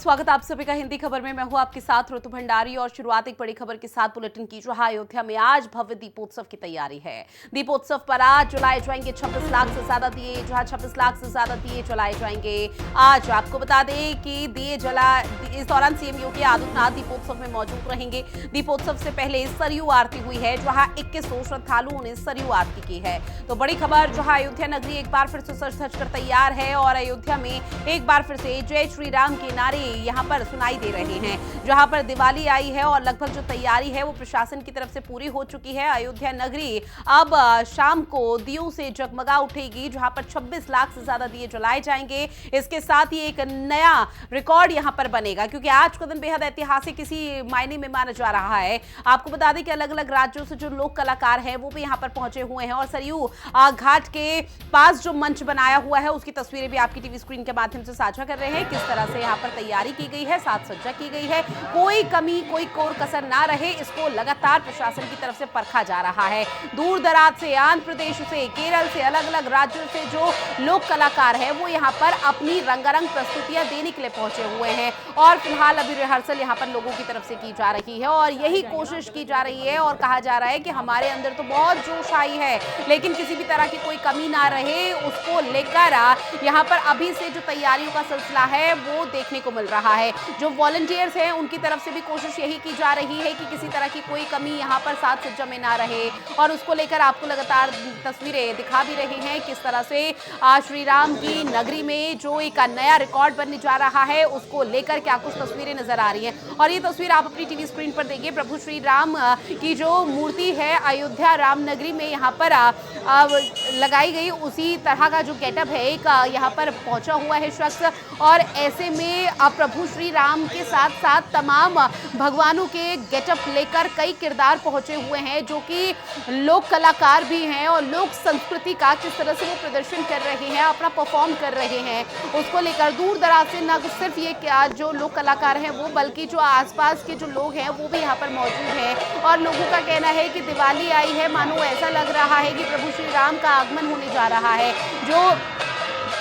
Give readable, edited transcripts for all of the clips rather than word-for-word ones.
बहुत स्वागत आप सभी का हिंदी खबर में। मैं हूं आपके साथ ऋतु भंडारी और शुरुआत एक बड़ी खबर के साथ बुलेटिन की। जहां अयोध्या में आज भव्य दीपोत्सव की तैयारी है। दीपोत्सव पर आज जलाए जाएंगे 26 लाख से ज्यादा दिए। जहां 26 लाख से ज्यादा दिए जलाए जाएंगे। आज आपको बता दें कि दिए इस दौरान सीएम योगी आदित्यनाथ दीपोत्सव में मौजूद रहेंगे। दीपोत्सव से पहले सरयू आरती हुई है, जहां 2100 श्रद्धालुओं ने सरयू आरती की है। तो बड़ी खबर, जहां अयोध्या नगरी एक बार फिर से सज धज कर तैयार है और अयोध्या में एक बार फिर से जय श्री राम के नारे यहां पर सुनाई दे रहे हैं। जहां पर दिवाली आई है और लगभग जो तैयारी है वो प्रशासन की तरफ से पूरी हो चुकी है। अयोध्या नगरी अब शाम को दियों से जगमगा उठेगी, जहां पर 26 लाख से ज्यादा दिए जलाए जाएंगे। इसके साथ ही एक नया रिकॉर्ड यहां पर बनेगा, क्योंकि आज का दिन बेहद ऐतिहासिक इसी मायने में माना जा रहा है। आपको बता दें कि अलग अलग राज्यों से जो लोक कलाकार हैं वो भी यहां पर पहुंचे हुए हैं और सरयू घाट के पास जो मंच बनाया हुआ है उसकी तस्वीरें भी आपकी टीवी स्क्रीन के माध्यम से साझा कर रहे हैं। किस तरह से यहाँ पर तैयारी की गई है, साज सज्जा की गई है, कोई कमी कोई कोर कसर ना रहे, इसको लगातार प्रशासन की तरफ से परखा जा रहा है। दूर दराज से, आंध्र प्रदेश से, केरल से, अलग अलग राज्यों से जो लोक कलाकार है वो यहाँ पर अपनी रंगारंग प्रस्तुतियां देने के लिए पहुंचे हुए हैं और फिलहाल अभी रिहर्सल यहाँ पर लोगों की तरफ से की जा रही है और यही कोशिश की जा रही है और कहा जा रहा है कि हमारे अंदर तो बहुत जोश आई है, लेकिन किसी भी तरह की कोई कमी ना रहे, उसको लेकर यहाँ पर अभी से जो तैयारियों का सिलसिला है वो देखने को मिल रहा है। जो वॉलंटियर्स हैं उनकी तरफ से भी कोशिश यही की जा रही है कि किसी तरह की कोई कमी यहाँ पर साज सज्जा में ना रहे और उसको लेकर आपको लगातार तस्वीरें दिखा भी रहे हैं किस तरह से श्री राम की नगरी में जो एक नया रिकॉर्ड बनने जा रहा है उसको लेकर क्या कुछ तस्वीरें नजर आ रही हैं। और ये तस्वीर आप अपनी टीवी स्क्रीन पर देखिए। प्रभु श्री राम की जो मूर्ति है अयोध्या राम नगरी में यहाँ पर लगाई गई, उसी तरह का जो गेटअप है एक यहाँ पर पहुंचा हुआ है शख्स और ऐसे में प्रभु श्री राम के साथ साथ तमाम भगवानों के गेटअप लेकर कई किरदार पहुंचे हुए हैं जो कि लोक कलाकार भी हैं और लोक संस्कृति का किस तरह से वो प्रदर्शन कर रहे हैं, अपना परफॉर्म कर रहे हैं, उसको लेकर दूर दराज से ना सिर्फ ये क्या जो लोक कलाकार हैं वो बल्कि जो आसपास के जो लोग हैं वो भी यहाँ पर मौजूद हैं और लोगों का कहना है कि दिवाली आई है, मानो ऐसा लग रहा है कि प्रभु श्री राम का आगमन होने जा रहा है। जो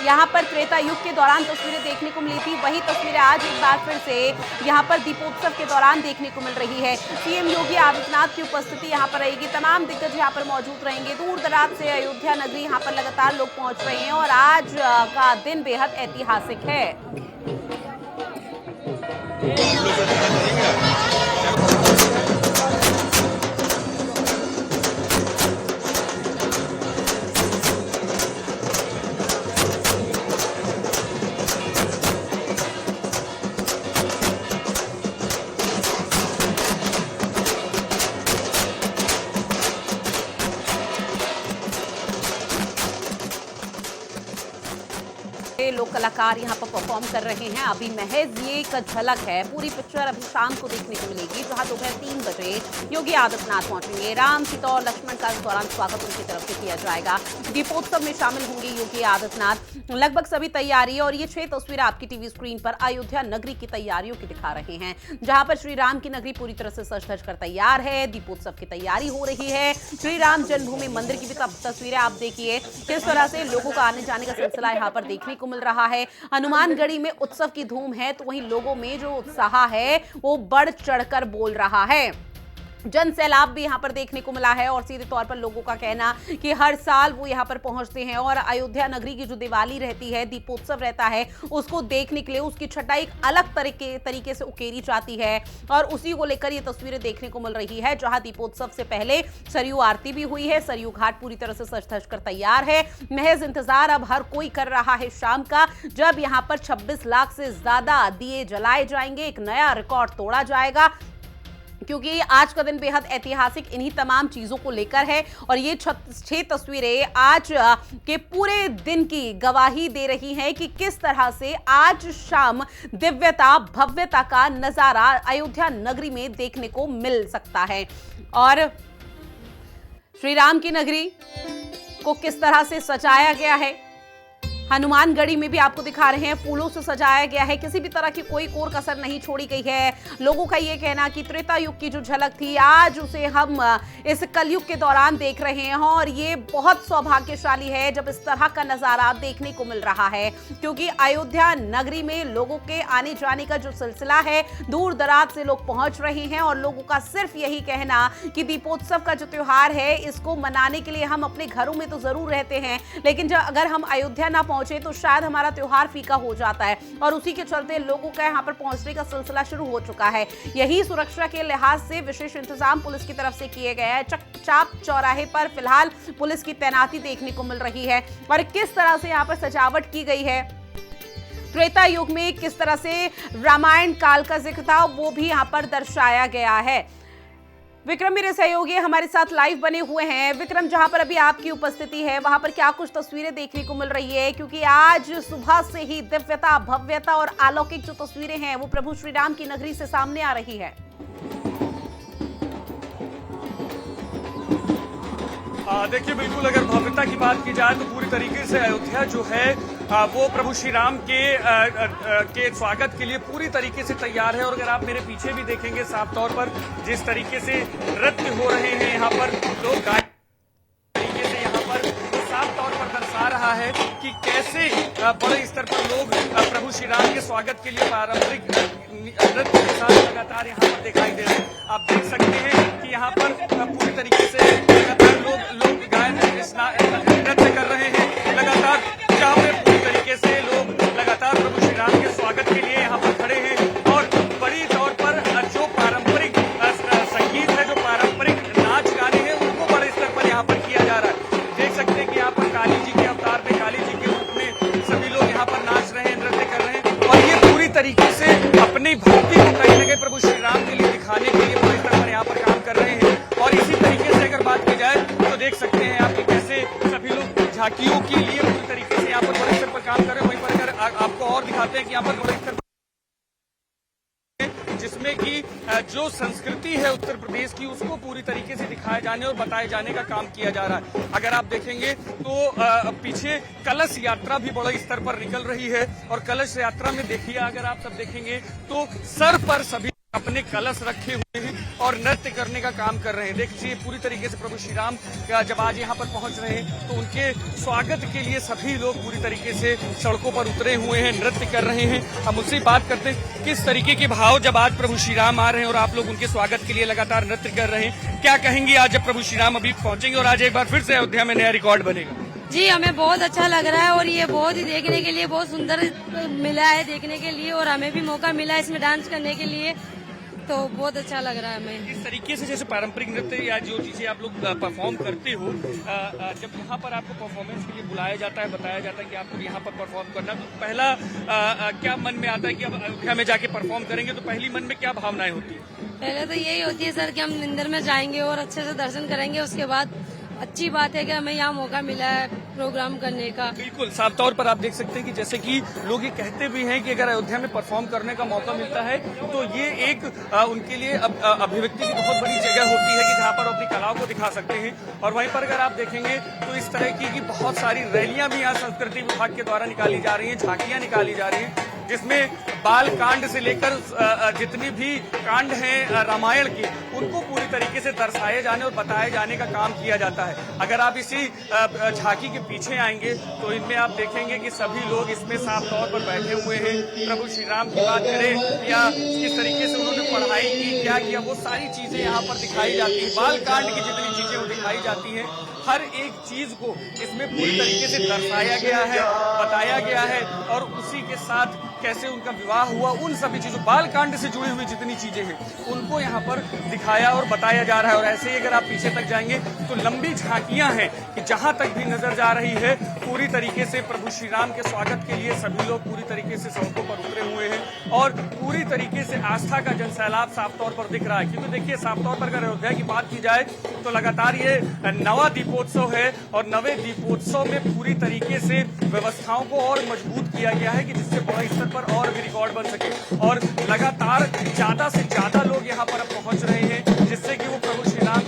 यहाँ पर त्रेता युग के दौरान तस्वीरें देखने को मिली थी वही तस्वीरें आज एक बार फिर से यहाँ पर दीपोत्सव के दौरान देखने को मिल रही है। सीएम योगी आदित्यनाथ की उपस्थिति यहाँ पर रहेगी, तमाम दिग्गज यहाँ पर मौजूद रहेंगे। दूर दराज से अयोध्या नगरी यहाँ पर लगातार लोग पहुँच रहे हैं और आज का दिन बेहद ऐतिहासिक है। लोक कलाकार यहाँ पर परफॉर्म कर रहे हैं। अभी महज ये एक झलक है, पूरी पिक्चर अभी शाम को देखने को मिलेगी, जहाँ दोपहर 3 बजे योगी आदित्यनाथ पहुंचेंगे। राम, सीता और लक्ष्मण का इस दौरान स्वागत उनकी तरफ से किया जाएगा। दीपोत्सव में शामिल होंगे योगी आदित्यनाथ। लगभग सभी तैयारी और ये 6 तस्वीरें आपकी टीवी स्क्रीन पर अयोध्या नगरी की तैयारियों की दिखा रहे हैं, जहां पर श्री राम की नगरी पूरी तरह से सज धज कर तैयार है। दीपोत्सव की तैयारी हो रही है। श्री राम जन्मभूमि मंदिर की भी तस्वीरें आप देखिए किस तरह से लोगों का आने जाने का सिलसिला यहाँ पर देखने को मिल रहा है। हनुमानगढ़ी में उत्सव की धूम है तो वहीं लोगों में जो उत्साह है वो बढ़ चढ़कर बोल रहा है। जन सैलाब भी यहाँ पर देखने को मिला है और सीधे तौर पर लोगों का कहना कि हर साल वो यहाँ पर पहुंचते हैं और अयोध्या नगरी की जो दिवाली रहती है, दीपोत्सव रहता है, उसको देखने के लिए उसकी छटाई एक अलग तरीके से उकेरी जाती है और उसी को लेकर ये तस्वीरें देखने को मिल रही है। जहां दीपोत्सव से पहले सरयू आरती भी हुई है। सरयू घाट पूरी तरह से सज धज कर तैयार है। महज इंतजार अब हर कोई कर रहा है शाम का, जब यहाँ पर 26 लाख से ज्यादा दिए जलाए जाएंगे, एक नया रिकॉर्ड तोड़ा जाएगा, क्योंकि आज का दिन बेहद ऐतिहासिक इन्हीं तमाम चीजों को लेकर है और ये 6 तस्वीरें आज के पूरे दिन की गवाही दे रही हैं कि किस तरह से आज शाम दिव्यता भव्यता का नजारा अयोध्या नगरी में देखने को मिल सकता है और श्री राम की नगरी को किस तरह से सजाया गया है। हनुमानगढ़ी में भी आपको दिखा रहे हैं, फूलों से सजाया गया है, किसी भी तरह की कोई कोर कसर नहीं छोड़ी गई है। लोगों का ये कहना कि त्रेता युग की जो झलक थी आज उसे हम इस कलयुग के दौरान देख रहे हैं और ये बहुत सौभाग्यशाली है जब इस तरह का नजारा देखने को मिल रहा है, क्योंकि अयोध्या नगरी में लोगों के आने जाने का जो सिलसिला है, दूर दराज से लोग पहुंच रहे हैं और लोगों का सिर्फ यही कहना कि दीपोत्सव का जो त्योहार है इसको मनाने के लिए हम अपने घरों में तो जरूर रहते हैं, लेकिन जब अगर हम अयोध्या ना पहुंचे तो शायद हमारा त्योहार फीका हो जाता है और उसी के चलते लोगों का यहां पर पहुंचने का सिलसिला शुरू हो चुका है। यही सुरक्षा के लिहाज से विशेष इंतजाम पुलिस की तरफ से किए गए हैं। चाप चौराहे पर फिलहाल पुलिस की तैनाती देखने को मिल रही है और किस तरह से यहां पर सजावट की गई है, त्रेता युग में किस तरह से रामायण काल का जिक्र था वो भी यहां पर दर्शाया गया है। विक्रम मेरे सहयोगी हमारे साथ लाइव बने हुए हैं। विक्रम, जहां पर अभी आपकी उपस्थिति है वहां पर क्या कुछ तस्वीरें देखने को मिल रही है, क्योंकि आज सुबह से ही दिव्यता, भव्यता और अलौकिक जो तस्वीरें हैं वो प्रभु श्री राम की नगरी से सामने आ रही है। देखिए, बिल्कुल अगर भव्यता की बात की जाए तो पूरी तरीके से अयोध्या जो है वो प्रभु श्री राम के स्वागत के लिए पूरी तरीके से तैयार है। और अगर आप मेरे पीछे भी देखेंगे साफ तौर पर जिस तरीके से नृत्य हो रहे हैं यहाँ पर लोग, तरीके से यहाँ पर साफ तौर पर दर्शा रहा है कि कैसे बड़े स्तर पर लोग प्रभु श्री राम के स्वागत के लिए पारंपरिक नृत्य के साथ लगातार यहाँ पर दिखाई दे रहे हैं। आप देख सकते हैं कि यहाँ पर पूरी तरीके से लगातार लोग गायन नृत्य कर रहे हैं लगातार, जहाँ पे पूरी तरीके से लोग लगातार प्रभु श्री राम के स्वागत के लिए यहाँ पर खड़े हैं। और बड़ी तौर पर जो पारंपरिक संगीत है, जो पारंपरिक नाच गाने हैं, उनको बड़े स्तर पर यहाँ पर किया जा रहा है। देख सकते हैं कि यहाँ पर काली जी के अवतार में, काली जी के रूप में सभी लोग यहाँ पर नाच रहे हैं, नृत्य कर रहे हैं और ये पूरी तरीके से अपनी भक्ति को कहीं न कहीं प्रभु श्री राम के लिए दिखाने के लिए बड़े स्तर पर यहाँ पर काम कर रहे हैं। और इसी तरीके से अगर बात की जाए तो देख सकते हैं आप कि कैसे सभी लोग झांकियों के लिए पूरी तरीके से यहाँ पर बड़े स्तर पर काम कर रहे हैं। वहीं पर अगर आपको और दिखाते हैं कि यहाँ पर बड़े स्तर पर जिसमें कि जो संस्कृति है उत्तर प्रदेश की उसको पूरी तरीके से दिखाए जाने और बताए जाने का काम किया जा रहा है। अगर आप देखेंगे तो पीछे कलश यात्रा भी बड़े स्तर पर निकल रही है और कलश यात्रा में देखिए, अगर आप सब देखेंगे तो सर पर सभी अपने कलश रखे हुए हैं और नृत्य करने का काम कर रहे हैं। देखिए पूरी तरीके से प्रभु श्री राम जब आज यहाँ पर पहुंच रहे हैं तो उनके स्वागत के लिए सभी लोग पूरी तरीके से सड़कों पर उतरे हुए हैं, नृत्य कर रहे हैं। हम उससे बात करते हैं किस तरीके के भाव जब आज प्रभु श्री राम आ रहे हैं और आप लोग उनके स्वागत के लिए लगातार नृत्य कर रहे हैं, क्या कहेंगे आज जब प्रभु श्री राम अभी पहुंचेंगे और आज एक बार फिर से अयोध्या में नया रिकॉर्ड बनेगा? जी, हमें बहुत अच्छा लग रहा है और ये बहुत ही देखने के लिए बहुत सुंदर मिला है देखने के लिए, और हमें भी मौका मिला है इसमें डांस करने के लिए, तो बहुत अच्छा लग रहा है हमें। इस तरीके से जैसे पारंपरिक नृत्य या जो चीजें आप लोग परफॉर्म करते हो, जब यहाँ पर आपको परफॉर्मेंस के लिए बुलाया जाता है, बताया जाता है कि आपको यहाँ पर परफॉर्म करना, तो पहला क्या मन में आता है कि अब अयोध्या में जाके परफॉर्म करेंगे, तो पहली मन में क्या भावनाएं होती है? पहले तो यही होती है सर कि हम मंदिर में जाएंगे और अच्छे से दर्शन करेंगे, उसके बाद अच्छी बात है कि हमें यहाँ मौका मिला है प्रोग्राम करने का। बिल्कुल साफ तौर पर आप देख सकते हैं कि जैसे कि लोग ये कहते भी हैं कि अगर अयोध्या में परफॉर्म करने का मौका मिलता है तो ये एक उनके लिए अभिव्यक्ति की बहुत बड़ी जगह होती है कि जहाँ पर अपनी कलाओं को दिखा सकते हैं। और वहीं पर अगर आप देखेंगे तो इस तरह की बहुत सारी रैलियां भी यहाँ संस्कृति विभाग के द्वारा निकाली जा रही हैं, झांकियां निकाली जा रही हैं, जिसमें बाल कांड से लेकर जितने भी कांड हैं रामायण के, उनको पूरी तरीके से दर्शाए जाने और बताए जाने का काम किया जाता है। अगर आप इसी झांकी के पीछे आएंगे तो इनमें आप देखेंगे कि सभी लोग इसमें साफ तौर पर बैठे हुए हैं। प्रभु श्री राम की बात करें या किस तरीके से उन्होंने पढ़ाई की, क्या किया, वो सारी चीजें यहाँ पर दिखाई जाती है। बाल कांड की जितनी चीजें वो दिखाई जाती हैं, हर एक चीज को इसमें पूरी तरीके से दर्शाया गया है, बताया गया है और उसी के साथ कैसे उनका विवाह हुआ, उन सभी चीजों, बाल कांड से जुड़ी हुई जितनी चीजें हैं उनको यहाँ पर दिखाया और बताया जा रहा है। और ऐसे ही अगर आप पीछे तक जाएंगे तो लंबी झांकियां हैं कि जहां तक भी नजर जा रही है पूरी तरीके से प्रभु श्री राम के स्वागत के लिए सभी लोग पूरी तरीके से सड़कों पर उतरे हुए हैं और पूरी तरीके से आस्था का जनसैलाब साफ तौर पर दिख रहा है। क्योंकि देखिए साफ तौर पर अगर अयोध्या की बात की जाए तो लगातार ये नवा दीपोत्सव है और नवे दीपोत्सव में पूरी तरीके से व्यवस्थाओं को और मजबूत किया गया है कि जिससे बड़ा स्तर पर और भी रिकॉर्ड बन सके और लगातार ज्यादा से ज्यादा लोग यहाँ पर पहुंच रहे हैं, जिससे कि वो प्रभु श्री राम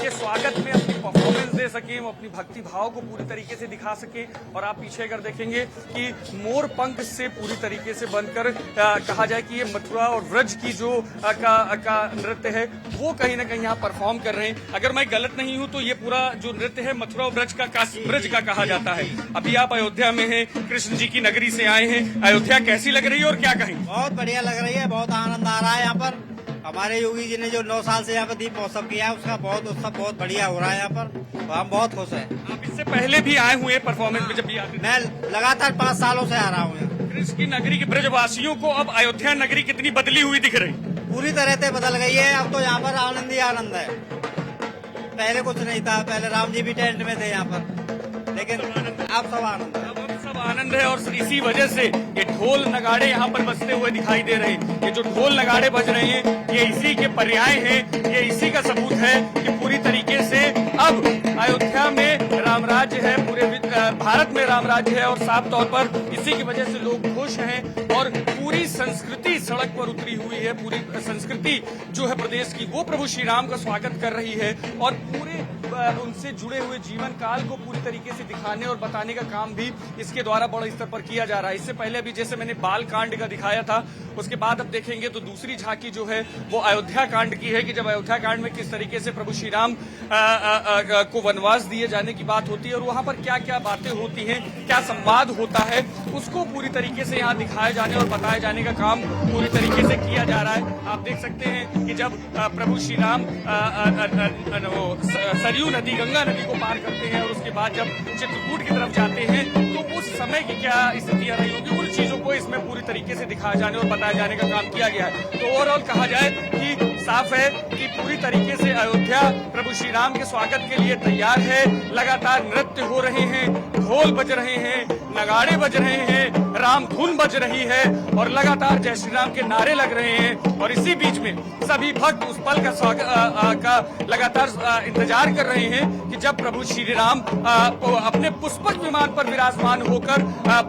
के स्वागत में अपनी परफॉर्मेंस दे सके, वो अपनी भक्ति भक्ति भाव को पूरी तरीके से दिखा सके। और आप पीछे अगर देखेंगे कि मोर पंख से पूरी तरीके से बनकर कहा जाए कि ये मथुरा और व्रज की जो का नृत्य है वो कहीं ना कहीं यहाँ परफॉर्म कर रहे हैं। अगर मैं गलत नहीं हूँ तो ये पूरा जो नृत्य है मथुरा और ब्रज का कहा जाता है। अभी आप अयोध्या में हैं, कृष्ण जी की नगरी से आए हैं। अयोध्या कैसी लग रही है और क्या कहेंगे? बहुत बढ़िया लग रही है, बहुत आनंद आ रहा है यहाँ पर। हमारे योगी जी ने जो 9 साल से यहाँ पर दीप महोत्सव किया है उसका बहुत उत्सव बहुत बढ़िया हो रहा है यहाँ पर, तो हम बहुत खुश हैं। आप इससे पहले भी आए हुए परफॉर्मेंस में जब भी आते? मैं लगातार 5 सालों से आ रहा हूँ यहाँ। कृष्ण की नगरी के ब्रजवासियों को अब अयोध्या नगरी कितनी बदली हुई दिख रही? पूरी तरह से बदल गई है, अब तो यहाँ पर आनंद ही आनंद है। पहले कुछ नहीं था, पहले राम जी भी टेंट में थे यहाँ पर, लेकिन अब सब आनंद है। सब आनंद है और इसी वजह से ये ढोल नगाड़े यहाँ पर बजते हुए दिखाई दे रहे हैं। ये जो ढोल नगाड़े बज रहे हैं ये इसी के पर्याय हैं, ये इसी का सबूत है कि पूरी तरीके से अब अयोध्या में राम राज्य है, पूरे भारत में राम राज्य है और साफ तौर पर इसी की वजह से लोग खुश हैं। और पूरी संस्कृति सड़क पर उतरी हुई है, पूरी संस्कृति जो है प्रदेश की वो प्रभु श्री राम का स्वागत कर रही है और पूरे उनसे जुड़े हुए जीवन काल को पूरी तरीके से दिखाने और बताने का काम भी इसके द्वारा बड़े स्तर पर किया जा रहा है। इससे पहले अभी जैसे मैंने बाल कांड का दिखाया था, उसके बाद अब देखेंगे तो दूसरी झांकी जो है वो अयोध्या कांड की है कि जब अयोध्या कांड में किस तरीके से प्रभु श्री राम को वनवास दिए जाने की बात होती है और वहां पर क्या क्या बातें होती हैं, क्या संवाद होता है, उसको पूरी तरीके से यहाँ दिखाए जाने और बताए जाने का काम पूरी तरीके से किया जा रहा है। आप देख सकते हैं कि जब प्रभु श्री राम सरयू नदी गंगा नदी को पार करते हैं और उसके बाद जब चित्रकूट की तरफ जाते हैं तो उस समय की क्या स्थितियां रही होंगी, उन चीजों को इसमें पूरी तरीके से दिखाए जाने और बताए जाने का काम किया गया है। तो ओवरऑल कहा जाए कि साफ है कि पूरी तरीके से अयोध्या प्रभु श्री राम के स्वागत के लिए तैयार है। लगातार नृत्य हो रहे हैं, ढोल बज रहे हैं, नगाड़े बज रहे हैं, राम धुन बज रही है और लगातार जय श्री राम के नारे लग रहे हैं। और इसी बीच में सभी भक्त उस पल का स्वागत का लगातार इंतजार कर रहे हैं कि जब प्रभु श्री राम अपने पुष्पक विमान पर विराजमान होकर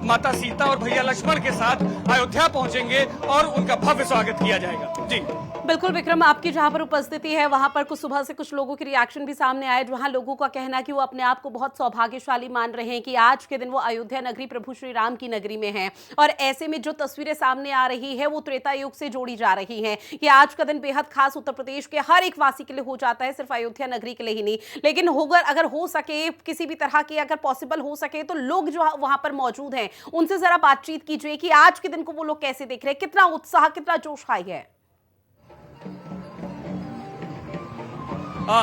माता सीता और भैया लक्ष्मण के साथ अयोध्या पहुंचेंगे और उनका भव्य स्वागत किया जाएगा। जी बिल्कुल विक्रम, आपकी जहां पर उपस्थिति है वहां पर कुछ सुबह से कुछ लोगों की रिएक्शन भी सामने आए, जहां लोगों का कहना है कि वो अपने आप को बहुत सौभाग्यशाली मान रहे हैं कि आज के दिन वो अयोध्या नगरी प्रभु श्री राम की नगरी में हैं। और ऐसे में जो तस्वीरें सामने आ रही है वो त्रेता युग से जोड़ी जा रही हैं कि आज का दिन बेहद खास उत्तर प्रदेश के हर एक वासी के लिए हो जाता है, सिर्फ अयोध्या नगरी के लिए ही नहीं। लेकिन अगर हो सके, किसी भी तरह की अगर पॉसिबल हो सके तो लोग जो वहां पर मौजूद हैं उनसे जरा बातचीत कीजिए कि आज के दिन को वो लोग कैसे देख रहे हैं, कितना उत्साह, कितना जोश हाई है।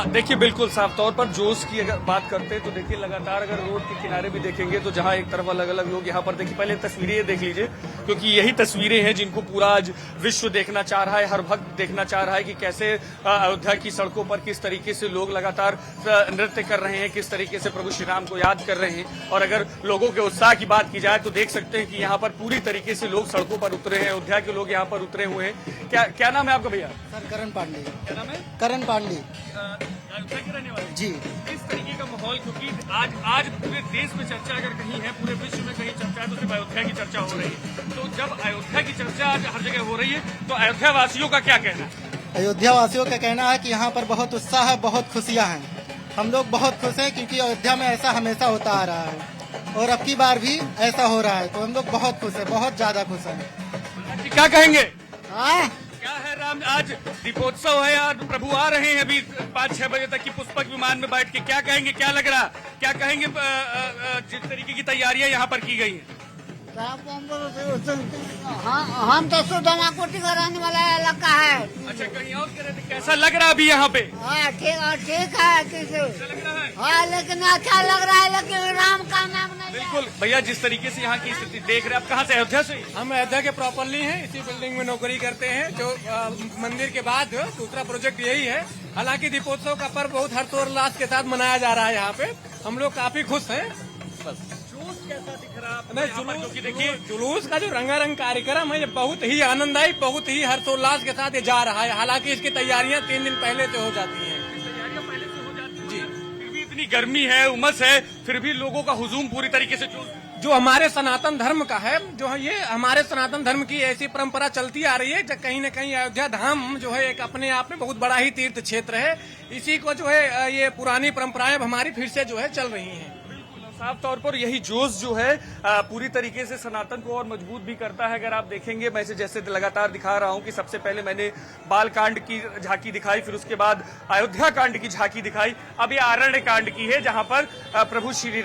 देखिए बिल्कुल साफ तौर पर जोश की अगर बात करते हैं तो देखिए लगातार अगर रोड के किनारे भी देखेंगे तो जहां एक तरफ अलग अलग लोग यहाँ पर देखिए, पहले तस्वीरें देख लीजिए क्योंकि यही तस्वीरें हैं जिनको पूरा आज विश्व देखना चाह रहा है, हर भक्त देखना चाह रहा है कि कैसे अयोध्या की सड़कों पर किस तरीके से लोग लगातार नृत्य कर रहे हैं, किस तरीके से प्रभु श्री राम को याद कर रहे हैं। और अगर लोगों के उत्साह की बात की जाए तो देख सकते हैं कि यहाँ पर पूरी तरीके से लोग सड़कों पर उतरे हैं, अयोध्या के लोग यहाँ पर उतरे हुए हैं। क्या नाम है आपका भैया? सर करण पांडे। क्या नाम है? करण पांडे अयोध्या के रहने वाले जी। इस तरीके का माहौल, क्योंकि आज पूरे देश में चर्चा अगर कहीं है, पूरे विश्व में कहीं चर्चा है तो सिर्फ अयोध्या की चर्चा हो रही है। तो जब अयोध्या की चर्चा आज हर जगह हो रही है तो अयोध्या वासियों का क्या कहना है? अयोध्या वासियों का कहना है कि यहाँ पर बहुत उत्साह है, बहुत खुशियाँ हैं। हम लोग बहुत खुश हैं क्योंकि अयोध्या में ऐसा हमेशा होता आ रहा है और अब की बार भी ऐसा हो रहा है, तो हम लोग बहुत खुश हैं, बहुत ज्यादा खुश हैं। क्या कहेंगे? क्या है राम, आज दीपोत्सव है, आज प्रभु आ रहे हैं अभी 5-6 बजे तक की पुष्पक विमान में बैठ के, क्या कहेंगे, क्या लग रहा, क्या कहेंगे जिस तरीके की तैयारियां यहाँ पर की गई हैं? हम तो सुदामाकोटी का रहने वाला इलाका है। अच्छा, कहीं और कह रहे थे, कैसा लग रहा अभी यहाँ पे? ठीक है, अच्छा लग रहा है? हाँ, लेकिन अच्छा लग रहा है, लेकिन राम का नाम नहीं। बिल्कुल भैया, जिस तरीके से यहाँ की स्थिति देख रहे हैं, आप कहाँ से? अयोध्या से? हम अयोध्या के प्रॉपरली हैं, इसी बिल्डिंग में नौकरी करते हैं। जो मंदिर के बाद दूसरा प्रोजेक्ट यही है। हालांकि दीपोत्सव का पर्व बहुत हर्षोल्लास के साथ मनाया जा रहा है यहाँ पे, हम लोग काफी खुश हैं। बस कैसा दिख रहा नहीं, क्योंकि देखिए जुलूस का जो रंगारंग कार्यक्रम है ये बहुत ही आनंददायी, बहुत ही हर्षोल्लास के साथ ये जा रहा है। हालांकि इसकी तैयारियां 3 दिन पहले से हो जाती हैं। तैयारियां पहले से हो जाती हैं जी। फिर भी इतनी गर्मी है, उमस है, फिर भी लोगों का हुजूम पूरी तरीके से जो हमारे सनातन धर्म का है, जो है ये हमारे सनातन धर्म की ऐसी परंपरा चलती आ रही है। कहीं न कहीं अयोध्या धाम जो है एक अपने आप में बहुत बड़ा ही तीर्थ क्षेत्र है। इसी को जो है ये पुरानी परंपराएं हमारी फिर से जो है चल रही हैं। साफ तौर पर यही जोश जो है पूरी तरीके से सनातन को और मजबूत भी करता है। अगर आप देखेंगे, मैं इसे जैसे लगातार दिखा रहा हूं कि सबसे पहले मैंने बाल कांड की झांकी दिखाई, फिर उसके बाद अयोध्या कांड की झांकी दिखाई, अब ये आरण्य कांड की है, जहां पर प्रभु श्री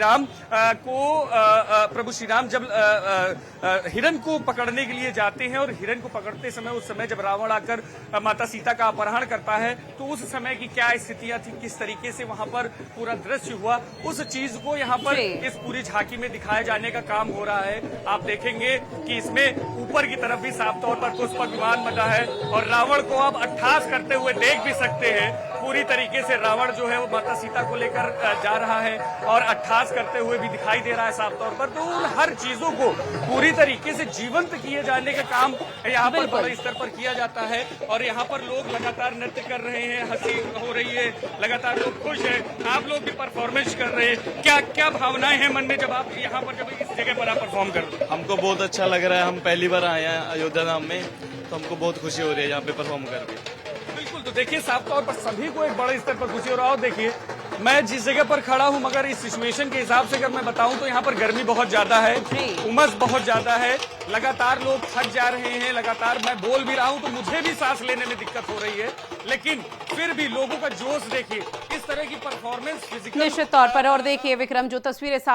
राम जब हिरण को पकड़ने के लिए जाते हैं और हिरण को पकड़ते समय उस समय जब रावण आकर माता सीता का अपहरण करता है, तो उस समय की क्या स्थितियां थी, किस तरीके से वहां पर पूरा दृश्य हुआ, उस चीज को यहाँ पर इस पूरी झांकी में दिखाए जाने का काम हो रहा है। आप देखेंगे कि इसमें ऊपर की तरफ भी साफ तौर पर पुष्पक विमान बना है और रावण को अब अट्ठास करते हुए देख भी सकते हैं। पूरी तरीके से रावण जो है वो माता सीता को लेकर जा रहा है और अट्ठास करते हुए भी दिखाई दे रहा है साफ तौर पर। तो उन हर चीजों को पूरी तरीके से जीवंत किए जाने का काम यहाँ पर बड़े स्तर पर किया जाता है और यहाँ पर लोग लगातार नृत्य कर रहे हैं, हंसी हो रही है, लगातार लोग खुश हैं, आप लोग भी परफॉर्मेंस कर रहे हैं। क्या क्या भावनाएं हैं मन में जब आप यहाँ पर जब इस जगह पर आप परफॉर्म कर रहे हैं? हमको बहुत अच्छा लग रहा है, हम पहली बार आए हैं अयोध्या धाम में, तो हमको बहुत खुशी हो रही है यहाँ पे परफॉर्म करके। बिल्कुल, तो देखिए साफ तौर पर सभी को एक बड़े स्तर पर खुशी हो रहा है। देखिए मैं जिस जगह पर खड़ा हूं, मगर इस सिचुएशन के हिसाब से अगर मैं बताऊं तो यहाँ पर गर्मी बहुत ज्यादा है, उमस बहुत ज्यादा है, लगातार लोग थक जा रहे हैं, लगातार मैं बोल भी रहा हूं तो मुझे भी सांस लेने में दिक्कत हो रही है, लेकिन फिर भी लोगों का जोश देखिए, इस तरह की परफॉर्मेंस फिजिकल निश्चित तौर पर। और देखिए विक्रम, जो तस्वीरें सामने